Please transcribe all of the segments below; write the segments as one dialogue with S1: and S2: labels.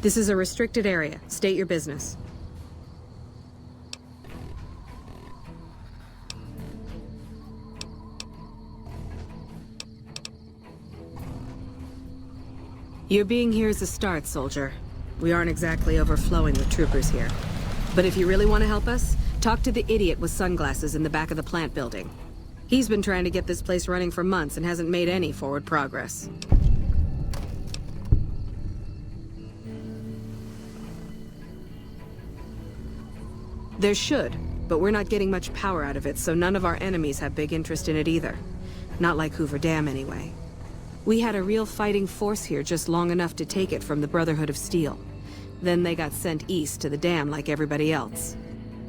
S1: This is a restricted area. State your business. Your being here is a start, soldier. We aren't exactly overflowing with troopers here. But if you really want to help us, talk to the idiot with sunglasses in the back of the plant building. He's been trying to get this place running for months and hasn't made any forward progress. There should, but we're not getting much power out of it, so none of our enemies have big interest in it either. Not like Hoover Dam, anyway. We had a real fighting force here just long enough to take it from the Brotherhood of Steel. Then they got sent east to the dam like everybody else.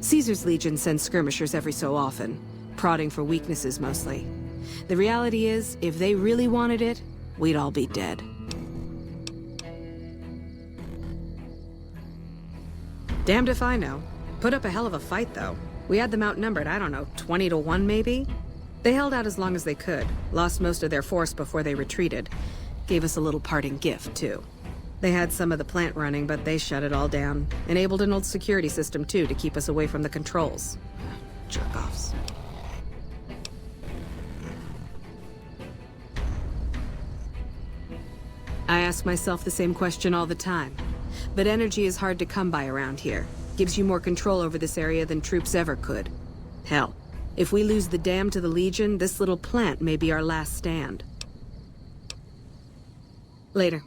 S1: Caesar's Legion sends skirmishers every so often, prodding for weaknesses mostly. The reality is, if they really wanted it, we'd all be dead. Damned if I know. Put up a hell of a fight, though. We had them outnumbered, I don't know, 20 to 1 maybe? They held out as long as they could, lost most of their force before they retreated. Gave us a little parting gift, too. They had some of the plant running, but they shut it all down. Enabled an old security system, too, to keep us away from the controls. Jerk-offs. I ask myself the same question all the time. But energy is hard to come by around here. Gives you more control over this area than troops ever could. Hell, if we lose the dam to the Legion, this little plant may be our last stand. Later.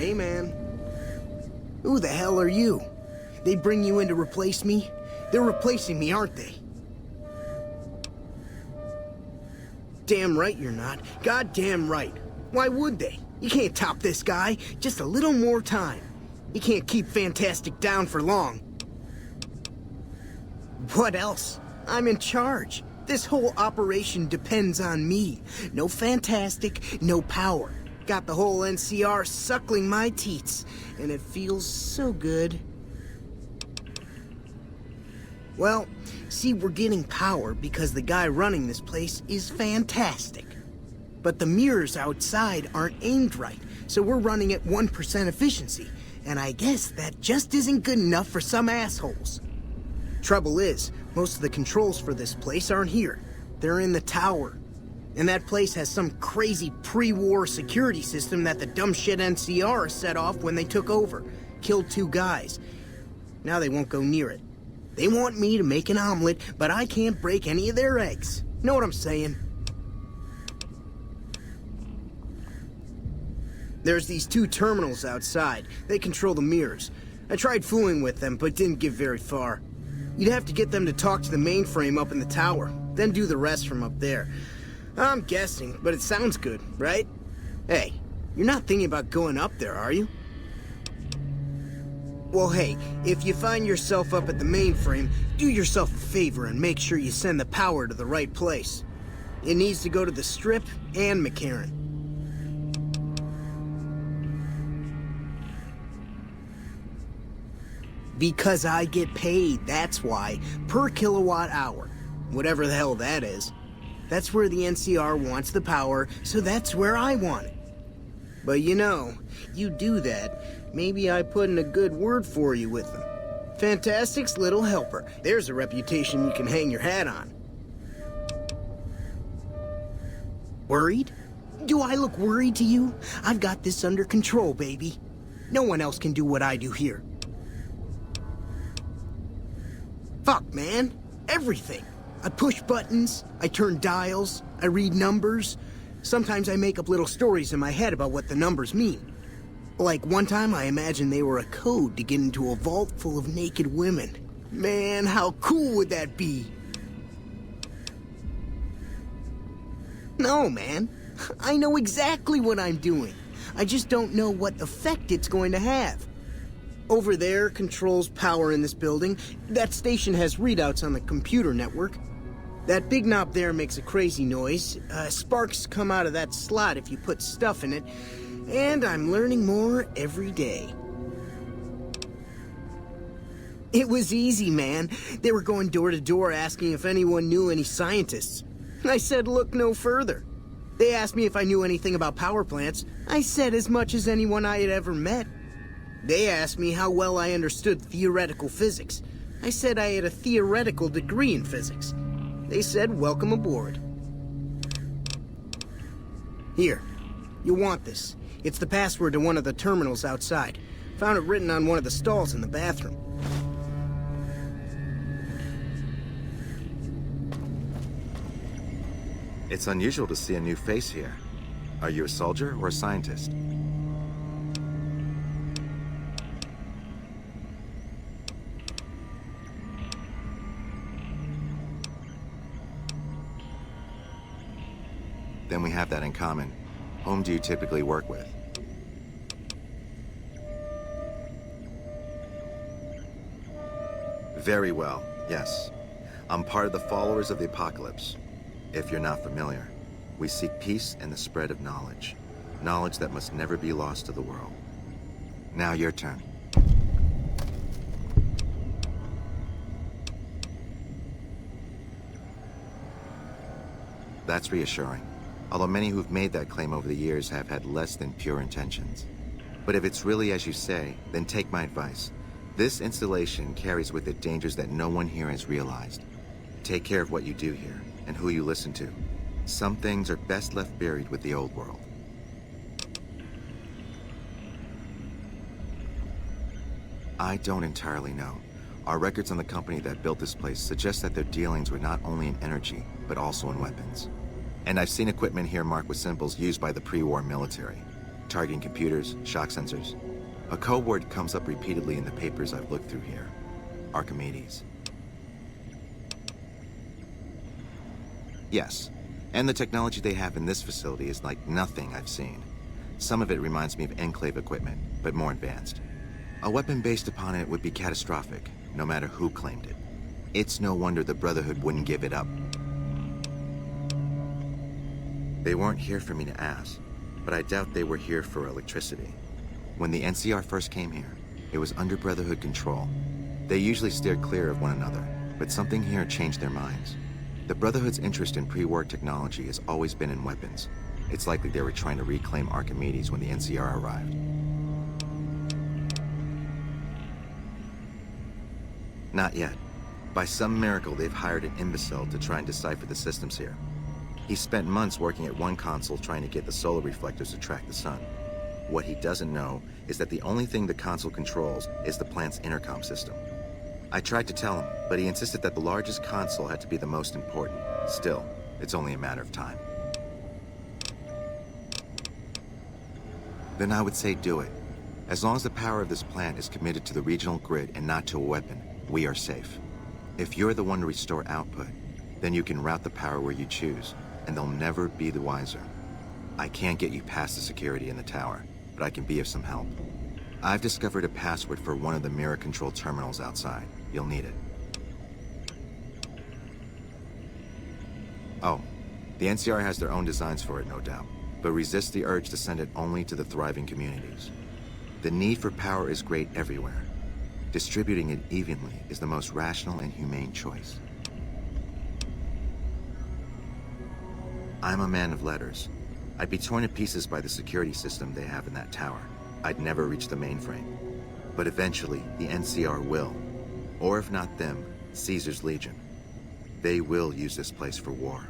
S2: Hey, man. Who the hell are you? They bring you in to replace me? They're replacing me, aren't they? Damn right you're not. Goddamn right. Why would they? You can't top this guy. Just a little more time. You can't keep Fantastic down for long. What else? I'm in charge. This whole operation depends on me. No Fantastic, no power. Got the whole NCR suckling my teats, and it feels so good. Well, see, we're getting power because the guy running this place is fantastic. But the mirrors outside aren't aimed right, so we're running at 1% efficiency, and I guess that just isn't good enough for some assholes. Trouble is, most of the controls for this place aren't here. They're in the tower. And that place has some crazy pre-war security system that the dumb shit NCR set off when they took over. Killed 2 guys. Now they won't go near it. They want me to make an omelet, but I can't break any of their eggs. Know what I'm saying? There's these 2 terminals outside. They control the mirrors. I tried fooling with them, but didn't get very far. You'd have to get them to talk to the mainframe up in the tower, then do the rest from up there. I'm guessing, but it sounds good, right? Hey, you're not thinking about going up there, are you? Well, hey, if you find yourself up at the mainframe, do yourself a favor and make sure you send the power to the right place. It needs to go to the Strip and McCarran. Because I get paid, that's why. Per kilowatt hour. Whatever the hell that is. That's where the NCR wants the power, so that's where I want it. But you know, you do that, maybe I put in a good word for you with them. Fantastic's little helper. There's a reputation you can hang your hat on. Worried? Do I look worried to you? I've got this under control, baby. No one else can do what I do here. Fuck, man. Everything. I push buttons, I turn dials, I read numbers. Sometimes I make up little stories in my head about what the numbers mean. Like one time I imagined they were a code to get into a vault full of naked women. Man, how cool would that be? No, man. I know exactly what I'm doing. I just don't know what effect it's going to have. Over there controls power in this building. That station has readouts on the computer network. That big knob there makes a crazy noise. Sparks come out of that slot if you put stuff in it. And I'm learning more every day. It was easy, man. They were going door to door asking if anyone knew any scientists. I said look no further. They asked me if I knew anything about power plants. I said as much as anyone I had ever met. They asked me how well I understood theoretical physics. I said I had a theoretical degree in physics. They said welcome aboard. Here, you'll want this. It's the password to one of the terminals outside. Found it written on one of the stalls in the bathroom.
S3: It's unusual to see a new face here. Are you a soldier or a scientist? Then we have that in common. Whom do you typically work with? Very well, yes. I'm part of the followers of the apocalypse. If you're not familiar, we seek peace and the spread of knowledge. Knowledge that must never be lost to the world. Now your turn. That's reassuring. Although many who've made that claim over the years have had less than pure intentions. But if it's really as you say, then take my advice. This installation carries with it dangers that no one here has realized. Take care of what you do here, and who you listen to. Some things are best left buried with the old world. I don't entirely know. Our records on the company that built this place suggest that their dealings were not only in energy, but also in weapons. And I've seen equipment here marked with symbols used by the pre-war military. Targeting computers, shock sensors. A code word comes up repeatedly in the papers I've looked through here. Archimedes. Yes, And the technology they have in this facility is like nothing I've seen. Some of it reminds me of Enclave equipment, but more advanced. A weapon based upon it would be catastrophic, no matter who claimed it. It's no wonder the Brotherhood wouldn't give it up. They weren't here for me to ask, but I doubt they were here for electricity. When the NCR first came here, it was under Brotherhood control. They usually steered clear of one another, but something here changed their minds. The Brotherhood's interest in pre-war technology has always been in weapons. It's likely they were trying to reclaim Archimedes when the NCR arrived. Not yet. By some miracle, they've hired an imbecile to try and decipher the systems here. He spent months working at one console trying to get the solar reflectors to track the sun. What he doesn't know is that the only thing the console controls is the plant's intercom system. I tried to tell him, but he insisted that the largest console had to be the most important. Still, it's only a matter of time. Then I would say do it. As long as the power of this plant is committed to the regional grid and not to a weapon, we are safe. If you're the one to restore output, then you can route the power where you choose, and they'll never be the wiser. I can't get you past the security in the tower, but I can be of some help. I've discovered a password for one of the mirror control terminals outside. You'll need it. Oh, the NCR has their own designs for it, no doubt, but resist the urge to send it only to the thriving communities. The need for power is great everywhere. Distributing it evenly is the most rational and humane choice. I'm a man of letters. I'd be torn to pieces by the security system they have in that tower. I'd never reach the mainframe. But eventually, the NCR will. Or if not them, Caesar's Legion. They will use this place for war.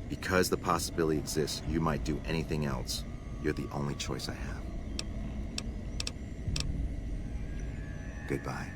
S3: Because the possibility exists you might do anything else, you're the only choice I have. Goodbye.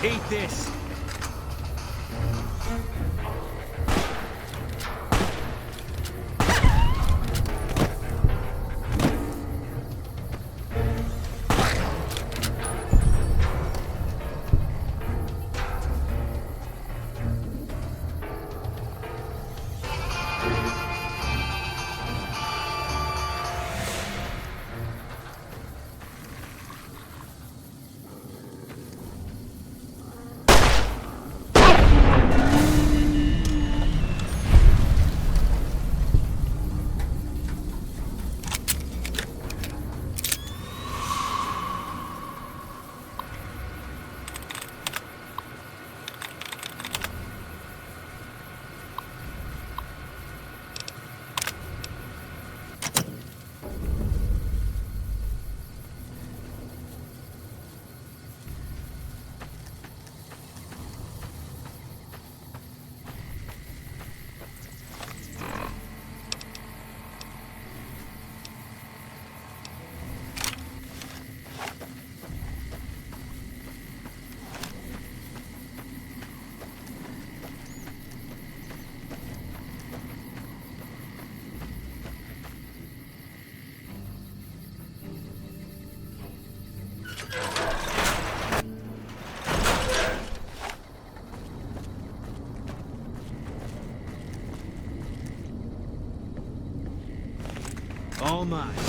S4: Eat this! mine.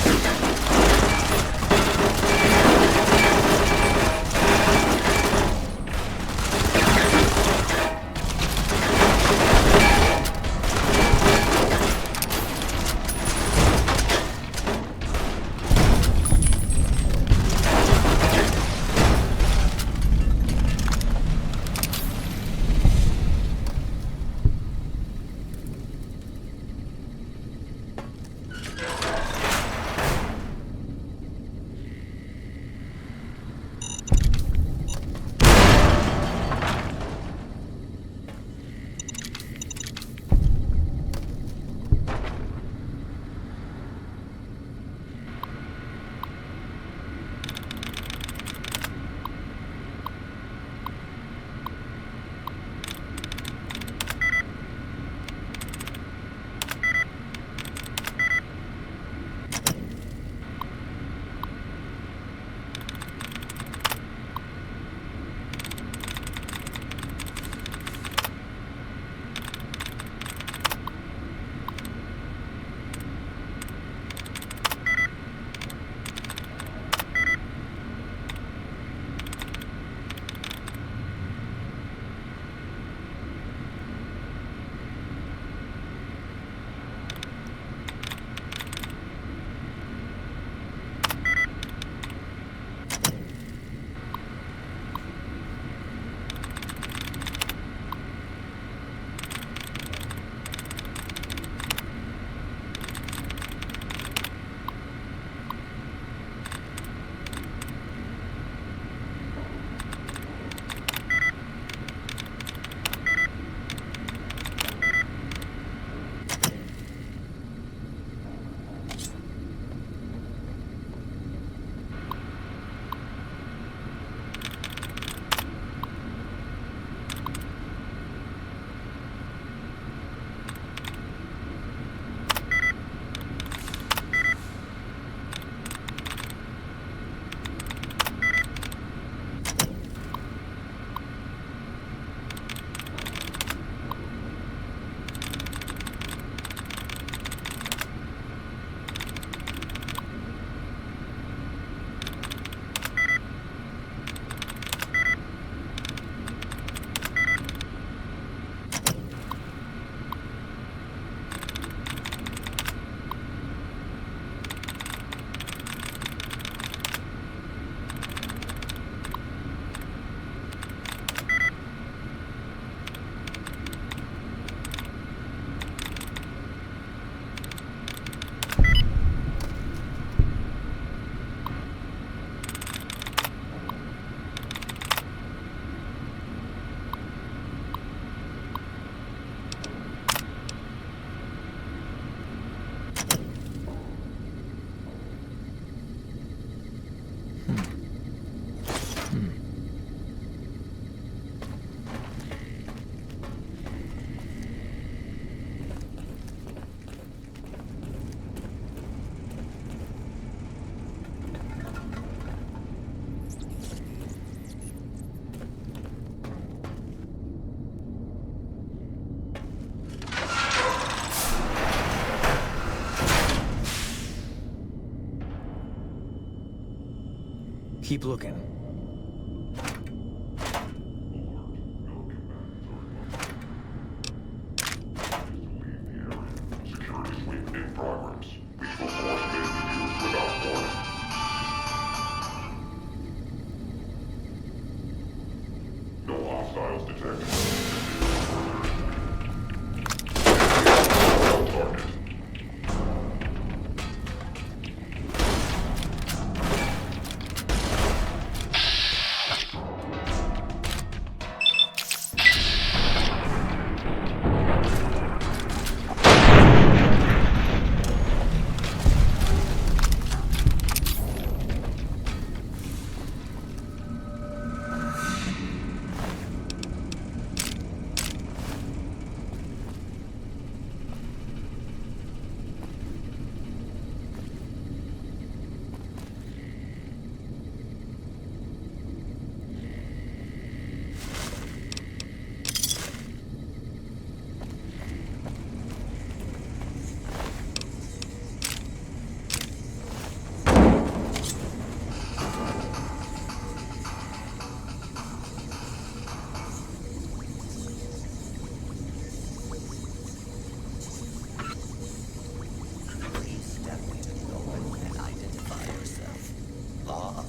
S4: Keep looking.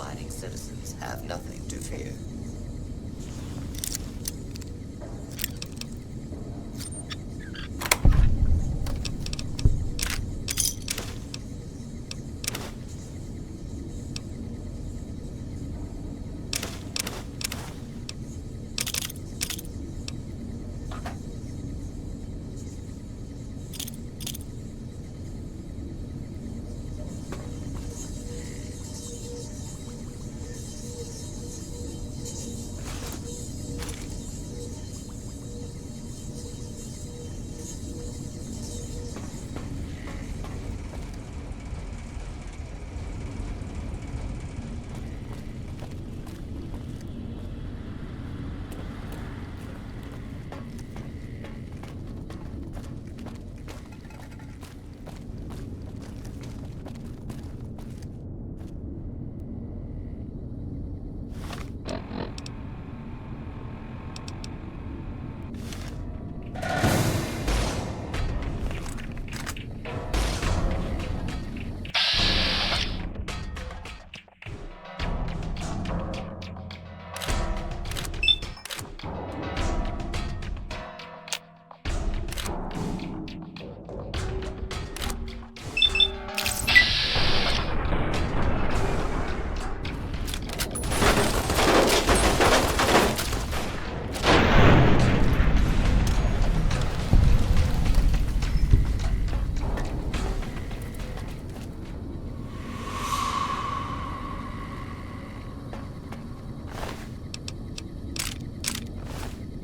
S4: law-abiding citizens have nothing to fear.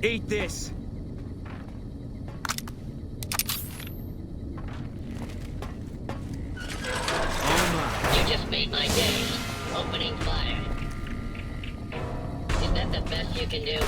S2: Eat this!
S5: You just made my day. Opening fire. Is that the best you can do?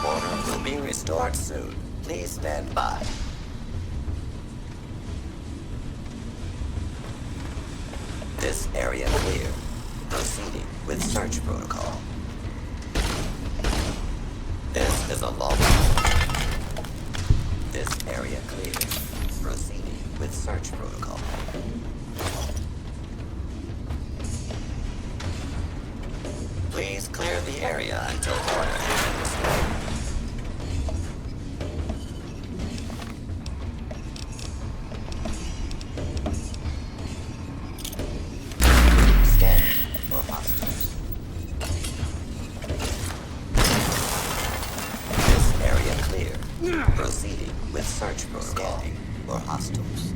S4: Order will be restored soon. Please stand by. This area clear. Proceeding with search protocol. This is a long one. This area clear. Proceeding with search protocol. Please clear the area until order has been restored. Proceeding with search protocol for hostiles.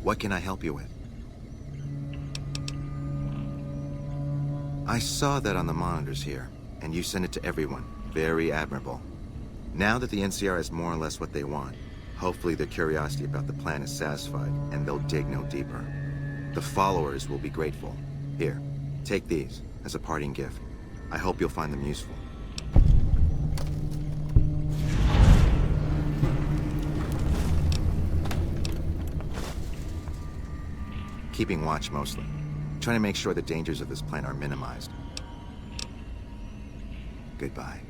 S3: What can I help you with? I saw that on the monitors here, and you sent it to everyone. Very admirable. Now that the NCR has more or less what they want, hopefully their curiosity about the plan is satisfied, and they'll dig no deeper. The followers will be grateful. Here, take these as a parting gift. I hope you'll find them useful. Keeping watch mostly. Trying to make sure the dangers of this plan are minimized. Goodbye.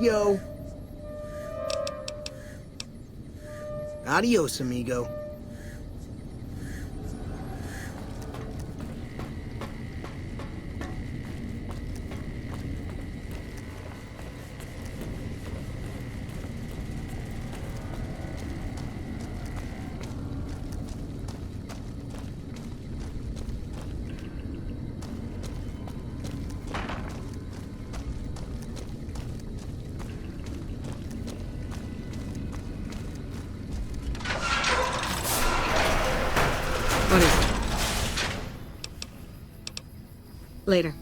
S2: Yo. Adios, amigo.
S1: What is it? Later.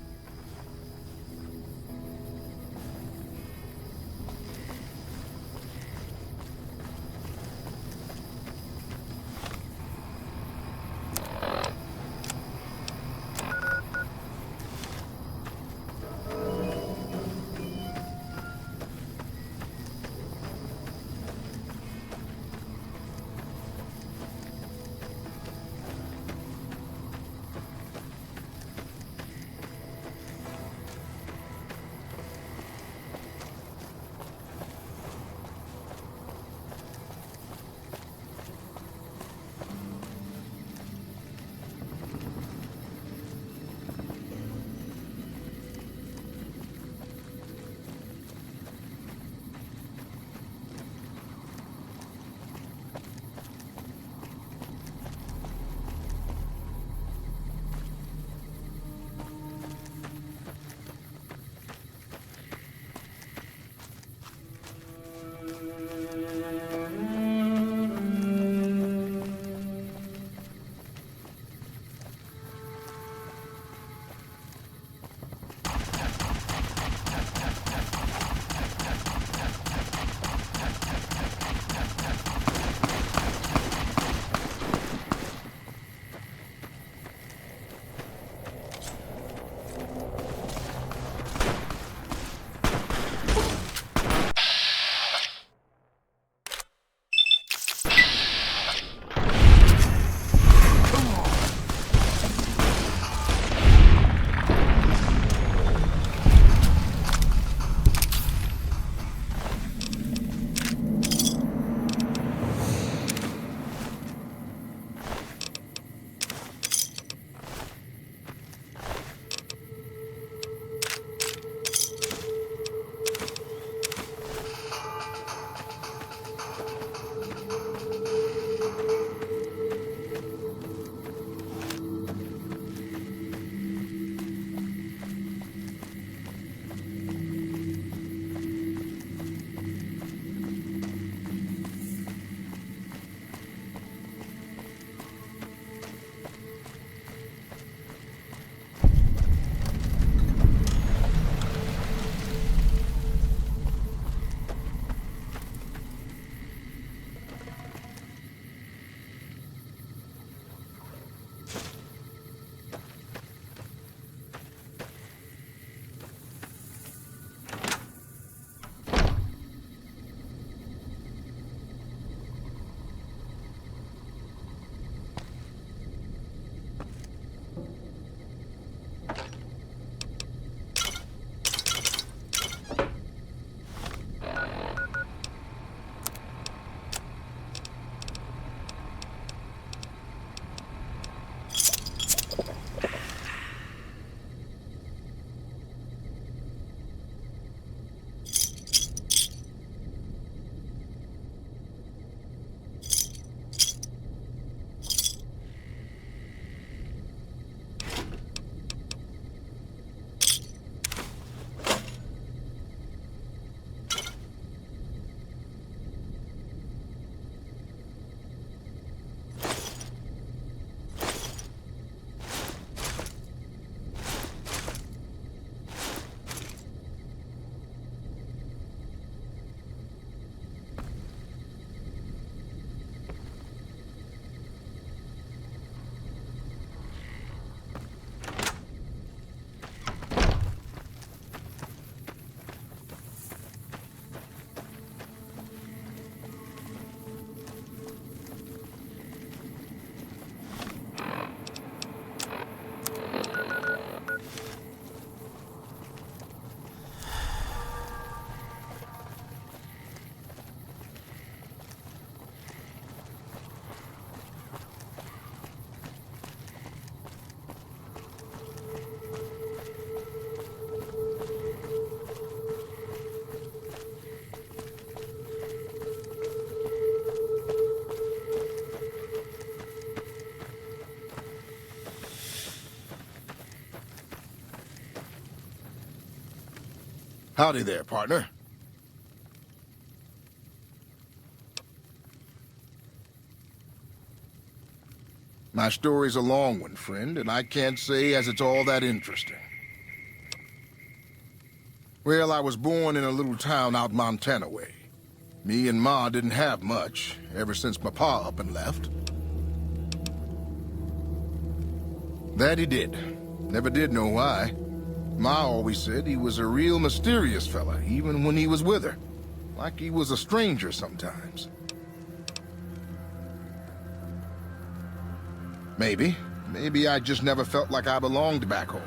S6: Howdy there, partner. My story's a long one, friend, and I can't say as it's all that interesting. Well, I was born in a little town out Montana way. Me and Ma didn't have much, ever since my pa up and left. That he did. Never did know why. Ma always said he was a real mysterious fella, even when he was with her. Like he was a stranger sometimes. Maybe. Maybe I just never felt like I belonged back home.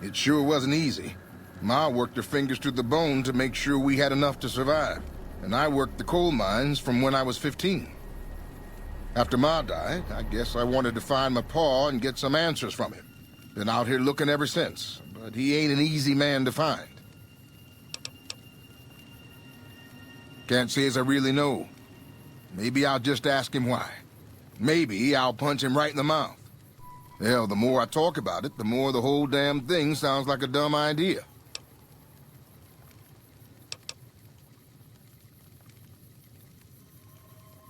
S6: It sure wasn't easy. Ma worked her fingers to the bone to make sure we had enough to survive. And I worked the coal mines from when I was 15. After Ma died, I guess I wanted to find my pa and get some answers from him. Been out here looking ever since, but he ain't an easy man to find. Can't say as I really know. Maybe I'll just ask him why. Maybe I'll punch him right in the mouth. Hell, the more I talk about it, the more the whole damn thing sounds like a dumb idea.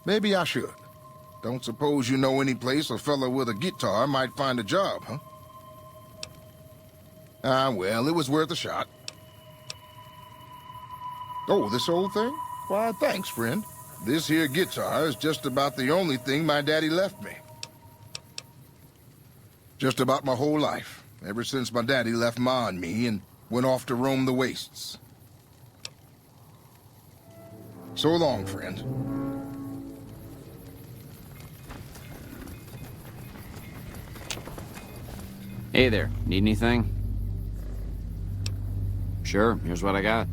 S6: Maybe I should. Don't suppose you know any place a fella with a guitar might find a job, huh? Ah, well, it was worth a shot. Oh, this old thing? Why, thanks, friend. This here guitar is just about the only thing my daddy left me. Just about my whole life, ever since my daddy left Ma and me and went off to roam the wastes. So long, friend.
S7: Hey there, need anything? Sure, here's what I got.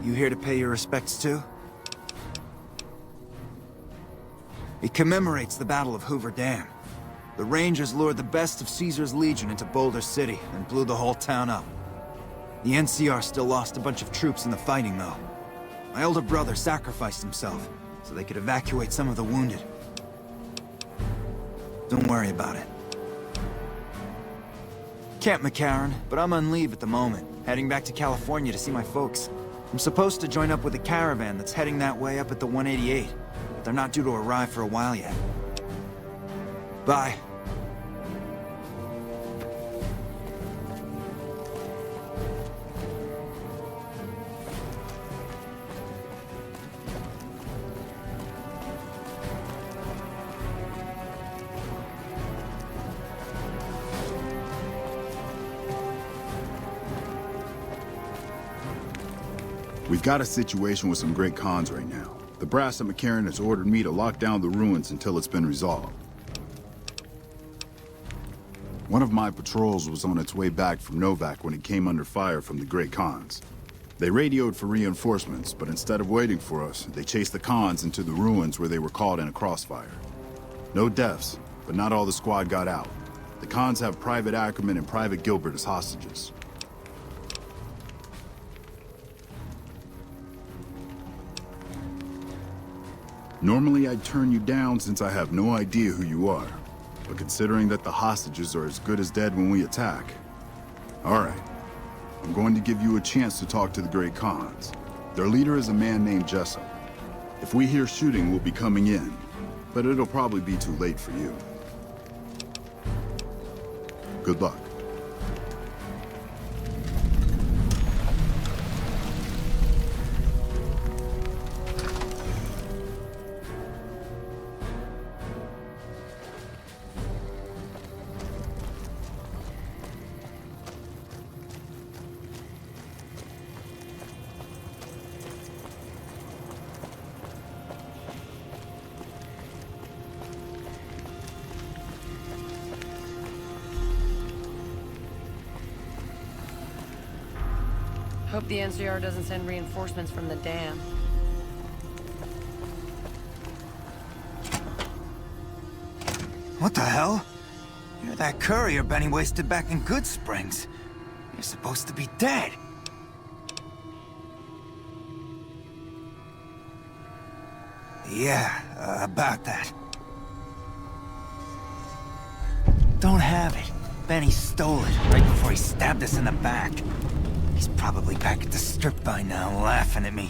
S8: You here to pay your respects too? It commemorates the Battle of Hoover Dam. The Rangers lured the best of Caesar's Legion into Boulder City and blew the whole town up. The NCR still lost a bunch of troops in the fighting, though. My older brother sacrificed himself so they could evacuate some of the wounded. Don't worry about it. Camp McCarran, but I'm on leave at the moment, heading back to California to see my folks. I'm supposed to join up with a caravan that's heading that way up at the 188, but they're not due to arrive for a while yet. Bye.
S9: We've got a situation with some great cons right now. The brass at McCarran has ordered me to lock down the ruins until it's been resolved. One of my patrols was on its way back from Novak when it came under fire from the Great Khans. They radioed for reinforcements, but instead of waiting for us, they chased the Khans into the ruins where they were caught in a crossfire. No deaths, but not all the squad got out. The Khans have Private Ackerman and Private Gilbert as hostages. Normally I'd turn you down since I have no idea who you are. But considering that the hostages are as good as dead when we attack... Alright. I'm going to give you a chance to talk to the Great Khans. Their leader is a man named Jessup. If we hear shooting, we'll be coming in. But it'll probably be too late for you. Good luck.
S10: Hope the NCR doesn't send reinforcements from the dam.
S8: What the hell? You're that courier Benny wasted back in Good Springs. You're supposed to be dead. Yeah, about that. Don't have it. Benny stole it right before he stabbed us in the back. He's probably back at the strip by now, laughing at me.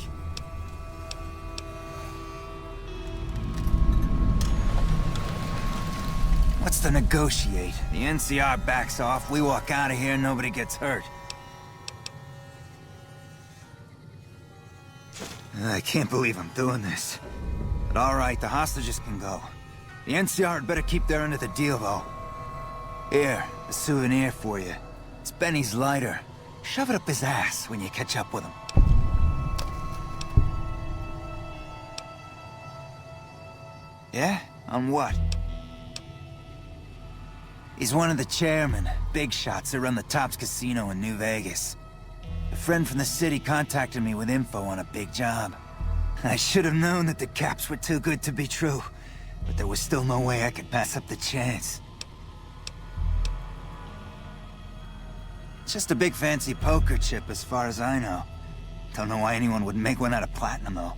S8: What's to negotiate? The NCR backs off, we walk out of here, nobody gets hurt. I can't believe I'm doing this. But alright, the hostages can go. The NCR had better keep their end of the deal, though. Here, a souvenir for you. It's Benny's lighter. Shove it up his ass when you catch up with him. Yeah? On what? He's one of the chairmen, big shots that run the Tops Casino in New Vegas. A friend from the city contacted me with info on a big job. I should have known that the caps were too good to be true, but there was still no way I could pass up the chance. It's just a big fancy poker chip as far as I know. Don't know why anyone would make one out of platinum, though.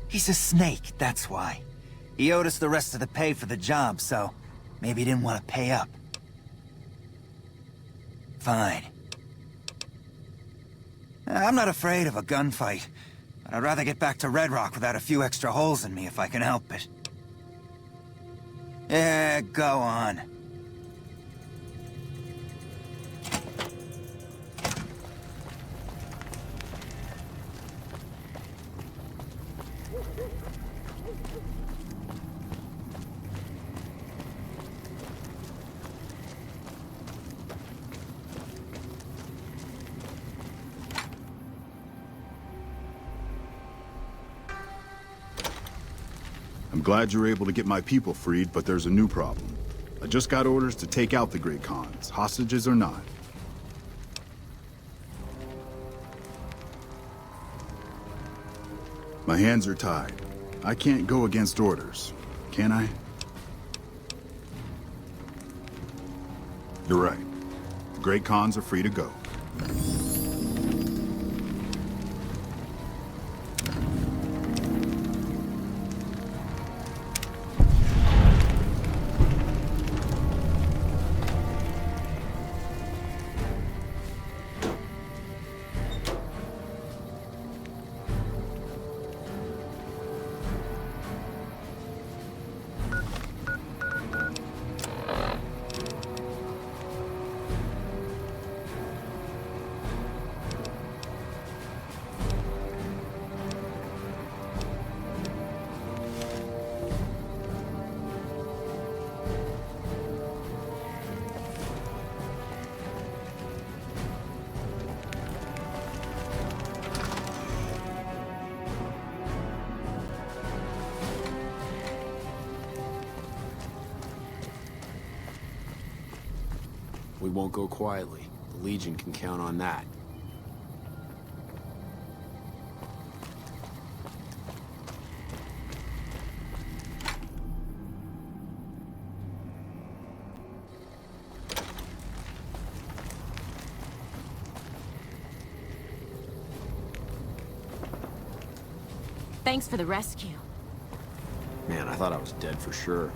S8: He's a snake, that's why. He owed us the rest of the pay for the job, so maybe he didn't want to pay up. Fine. I'm not afraid of a gunfight, but I'd rather get back to Red Rock without a few extra holes in me if I can help it. Yeah, go on.
S9: I'm glad you were able to get my people freed, but there's a new problem. I just got orders to take out the Great Khans, hostages or not. My hands are tied. I can't go against orders, can I? You're right. The Great Khans are free to go.
S11: We won't go quietly. The Legion can count on that.
S12: Thanks for the rescue.
S11: Man, I thought I was dead for sure.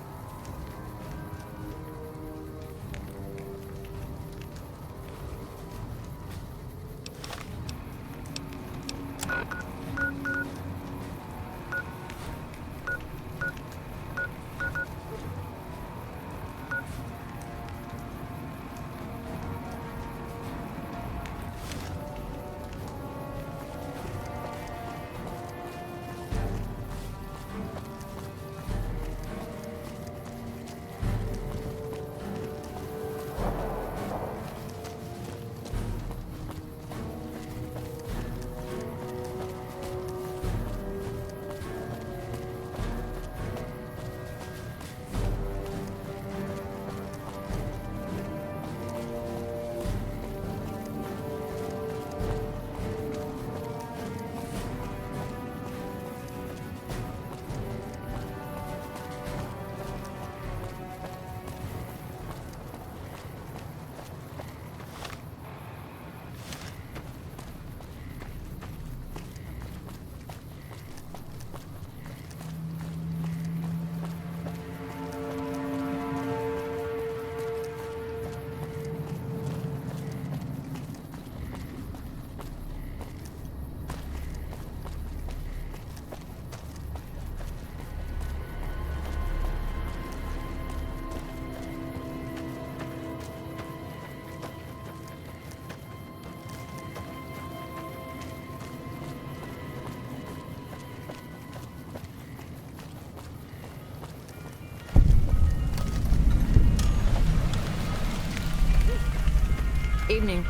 S12: Evening.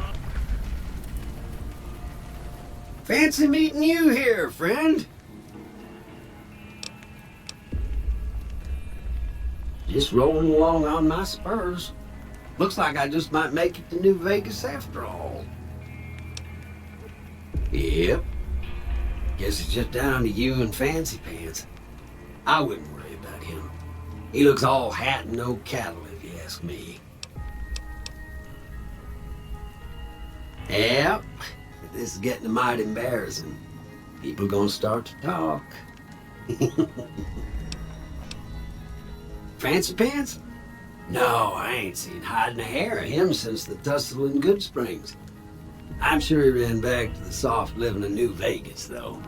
S13: Fancy meeting you here, friend. Just rolling along on my spurs. Looks like I just might make it to New Vegas after all. Yep. Guess it's just down to you and Fancy Pants. I wouldn't worry about him. He looks all hat and no cattle, if you ask me. Yep. This is getting mighty embarrassing. People gonna start to talk. Fancy Pants? No, I ain't seen hide nor hair of him since the tussle in Good Springs. I'm sure he ran back to the soft living of New Vegas, though.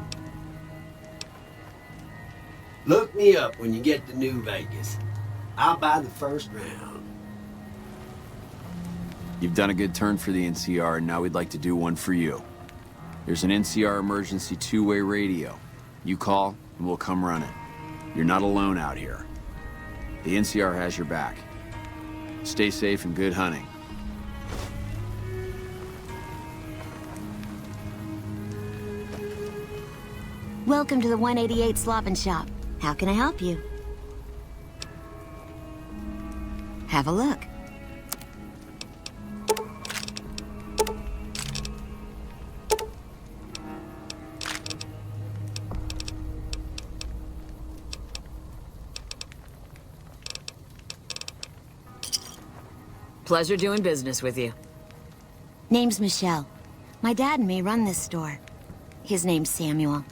S13: Look me up when you get to New Vegas. I'll buy the first round.
S11: You've done a good turn for the NCR, and now we'd like to do one for you. There's an NCR emergency two-way radio. You call, and we'll come running. You're not alone out here. The NCR has your back. Stay safe and good hunting.
S14: Welcome to the 188 Slop and Shop. How can I help you? Have a look.
S12: Pleasure doing business with you.
S14: Name's Michelle. My dad and me run this store. His name's Samuel.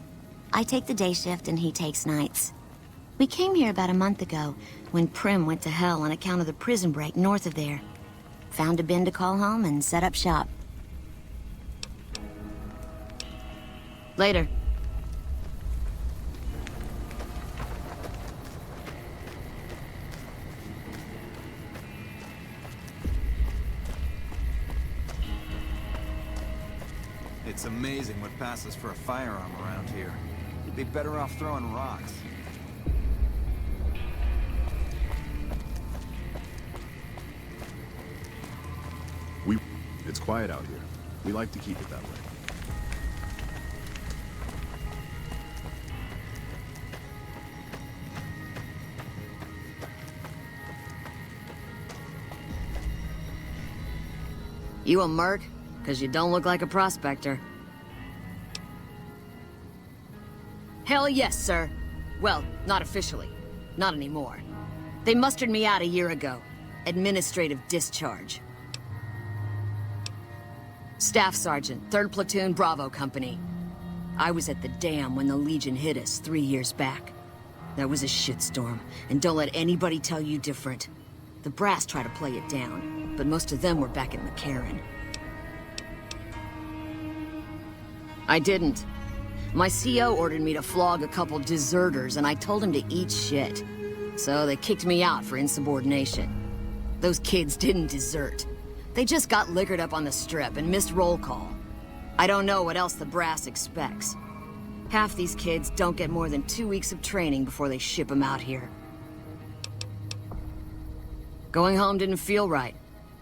S14: I take the day shift and he takes nights. We came here about a month ago when Prim went to hell on account of the prison break north of there. Found a bin to call home and set up shop.
S12: Later.
S8: It's amazing what passes for a firearm around here. You'd be better off throwing rocks.
S9: It's quiet out here. We like to keep it that way.
S12: You a merc? Because you don't look like a prospector. Hell yes, sir. Well, not officially. Not anymore. They mustered me out a year ago. Administrative discharge. Staff Sergeant, 3rd Platoon Bravo Company. I was at the dam when the Legion hit us 3 years back. That was a shitstorm, and don't let anybody tell you different. The brass tried to play it down, but most of them were back at McCarran. I didn't. My CO ordered me to flog a couple deserters, and I told him to eat shit. So they kicked me out for insubordination. Those kids didn't desert. They just got liquored up on the strip and missed roll call. I don't know what else the brass expects. Half these kids don't get more than 2 weeks of training before they ship them out here. Going home didn't feel right.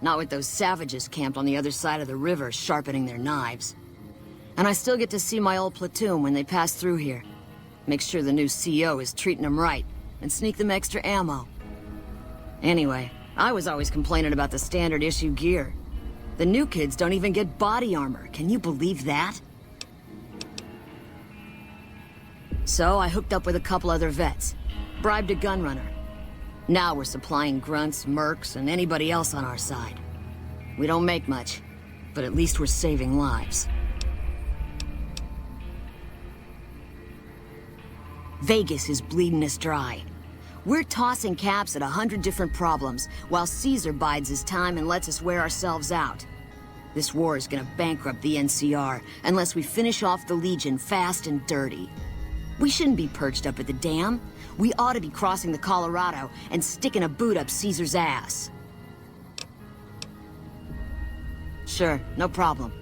S12: Not with those savages camped on the other side of the river sharpening their knives. And I still get to see my old platoon when they pass through here. Make sure the new CO is treating them right, and sneak them extra ammo. Anyway, I was always complaining about the standard issue gear. The new kids don't even get body armor. Can you believe that? So I hooked up with a couple other vets. Bribed a gunrunner. Now we're supplying grunts, mercs, and anybody else on our side. We don't make much, but at least we're saving lives. Vegas is bleeding us dry. We're tossing caps at 100 different problems, while Caesar bides his time and lets us wear ourselves out. This war is gonna bankrupt the NCR unless we finish off the Legion fast and dirty. We shouldn't be perched up at the dam. We ought to be crossing the Colorado and sticking a boot up Caesar's ass. Sure, no problem.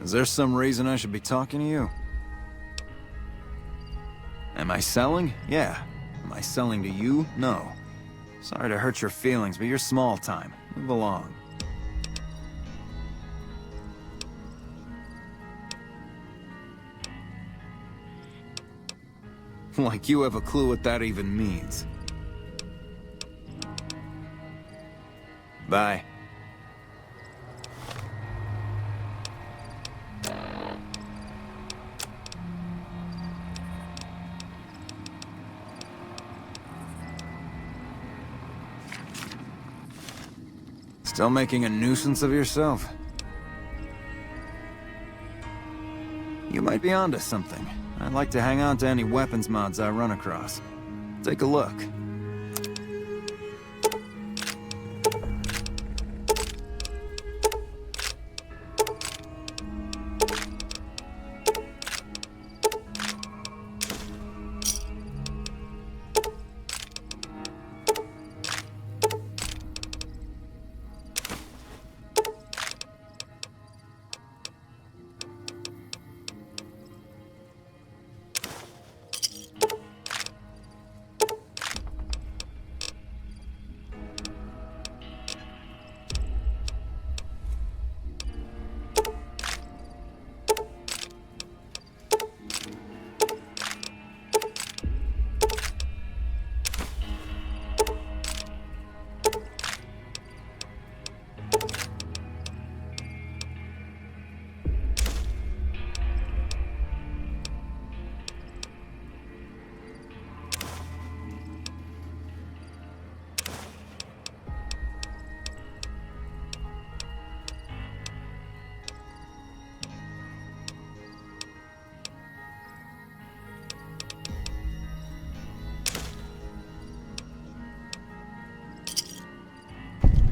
S8: Is there some reason I should be talking to you? Am I selling? Yeah. Am I selling to you? No. Sorry to hurt your feelings, but you're small time. Move along. Like you have a clue what that even means. Bye. Still making a nuisance of yourself? You might be onto something. I'd like to hang on to any weapons mods I run across. Take a look.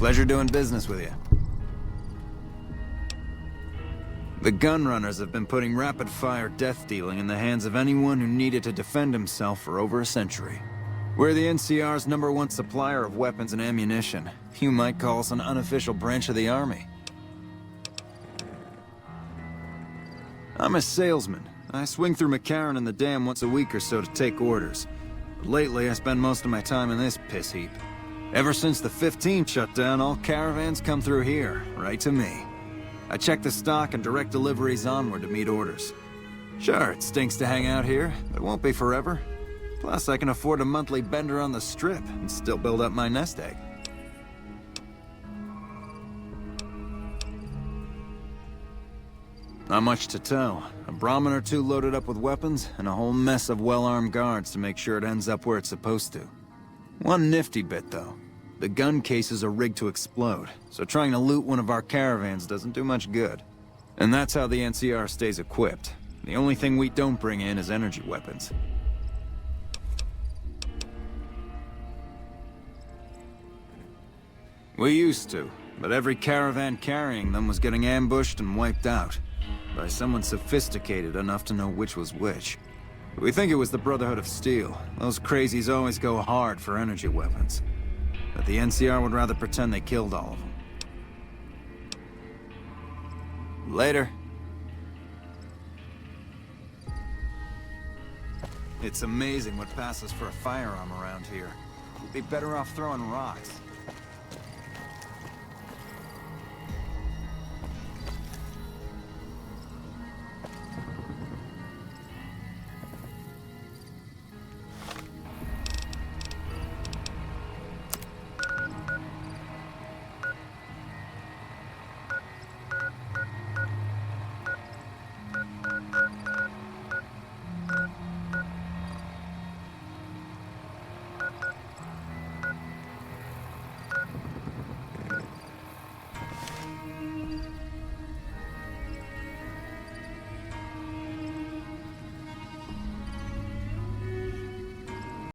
S8: Pleasure doing business with you. The gunrunners have been putting rapid-fire death dealing in the hands of anyone who needed to defend himself for over a century. We're the NCR's #1 supplier of weapons and ammunition. You might call us an unofficial branch of the Army. I'm a salesman. I swing through McCarran and the dam once a week or so to take orders. But lately, I spend most of my time in this piss heap. Ever since the 15 shut down, all caravans come through here, right to me. I check the stock and direct deliveries onward to meet orders. Sure, it stinks to hang out here, but it won't be forever. Plus, I can afford a monthly bender on the strip and still build up my nest egg. Not much to tell. A Brahmin or two loaded up with weapons, and a whole mess of well-armed guards to make sure it ends up where it's supposed to. One nifty bit, though. The gun cases are rigged to explode, so trying to loot one of our caravans doesn't do much good. And that's how the NCR stays equipped. The only thing we don't bring in is energy weapons. We used to, but every caravan carrying them was getting ambushed and wiped out. By someone sophisticated enough to know which was which. We think it was the Brotherhood of Steel. Those crazies always go hard for energy weapons. But the NCR would rather pretend they killed all of them. Later. It's amazing what passes for a firearm around here. You'd be better off throwing rocks.